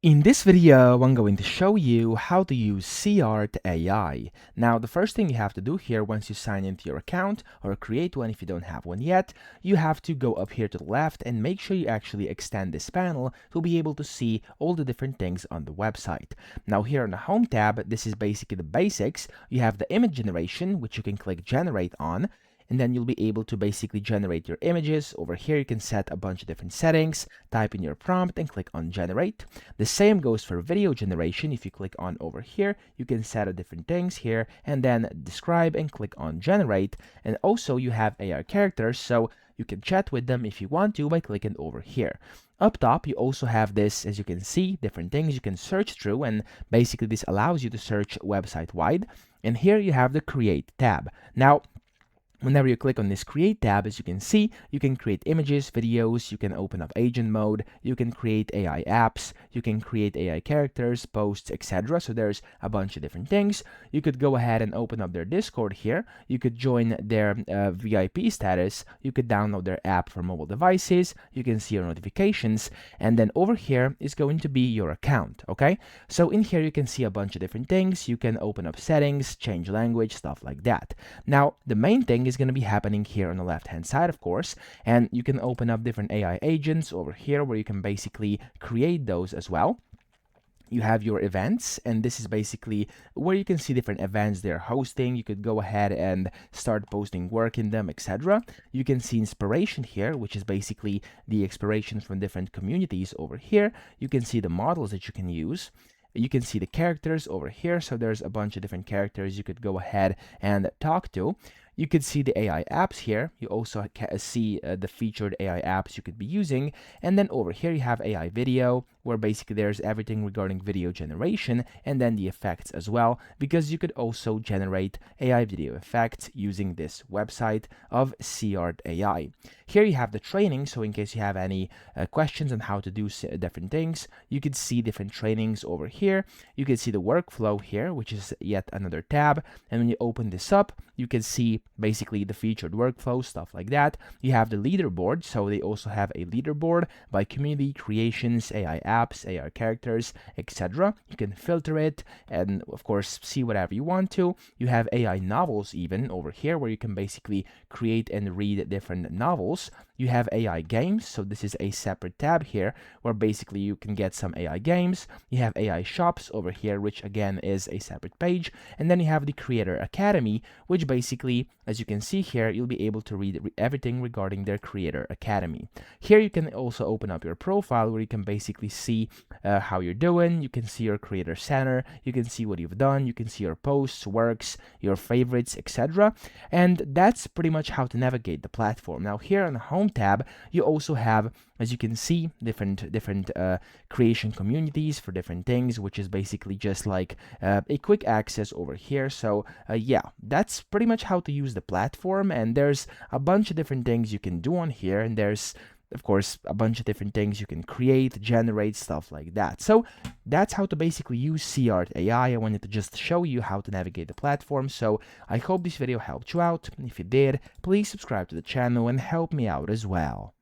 In this video, I'm going to show you how to use SeaArt AI. Now, the first thing you have to do here once you sign into your account or create one if you don't have one yet, you have to go up here to the left and make sure you actually extend this panel to be able to see all the different things on the website. Now, here on the Home tab, this is basically the basics. You have the image generation, which you can click Generate on. And then you'll be able to basically generate your images. Over here, you can set a bunch of different settings, type in your prompt and click on generate. The same goes for video generation. If you click on over here, you can set a different things here and then describe and click on generate. And also you have AI characters, so you can chat with them if you want to by clicking over here. Up top, you also have this, as you can see, different things you can search through, and basically this allows you to search website wide. And here you have the create tab. Now, whenever you click on this create tab, as you can see, you can create images, videos, you can open up agent mode, you can create AI apps, you can create AI characters, posts, etc. So there's a bunch of different things. You could go ahead and open up their Discord here. You could join their VIP status. You could download their app for mobile devices. You can see your notifications. And then over here is going to be your account, okay? So in here, you can see a bunch of different things. You can open up settings, change language, stuff like that. Now, the main thing is going to be happening here on the left hand side, of course, and you can open up different AI agents over here where you can basically create those as well. You have your events, and this is basically where you can see different events they're hosting. You could go ahead and start posting work in them, etc. You can see inspiration here, which is basically the inspiration from different communities over here. You can see the models that you can use. You can see the characters over here, so there's a bunch of different characters you could go ahead and talk to. You could see the AI apps here. You also see the featured AI apps you could be using. And then over here you have AI video, where basically there's everything regarding video generation, and then the effects as well, because you could also generate AI video effects using this website of SeaArt AI. Here you have the training, so in case you have any questions on how to do different things, you could see different trainings over here. You can see the workflow here, which is yet another tab. And when you open this up, you can see basically the featured workflow, stuff like that. You have the leaderboard, so they also have a leaderboard by community, creations, AI apps, AI characters, etc. You can filter it and of course see whatever you want to. You have AI novels even over here where you can basically create and read different novels. You have AI games, so this is a separate tab here where basically you can get some AI games. You have AI shops over here, which again is a separate page. And then you have the Creator Academy, which basically, as you can see here, you'll be able to read everything regarding their Creator Academy. Here you can also open up your profile where you can basically see how you're doing. You can see your Creator Center. You can see what you've done. You can see your posts, works, your favorites, etc. And that's pretty much how to navigate the platform. Now here on the Home tab, you also have, as you can see, different creation communities for different things, which is basically just like a quick access over here. So yeah, that's pretty much how to use the platform, and there's a bunch of different things you can do on here, and there's of course a bunch of different things you can create, generate, stuff like that. So that's how to basically use SeaArt AI. I wanted to just show you how to navigate the platform, so I hope this video helped you out. If it did, please subscribe to the channel and help me out as well.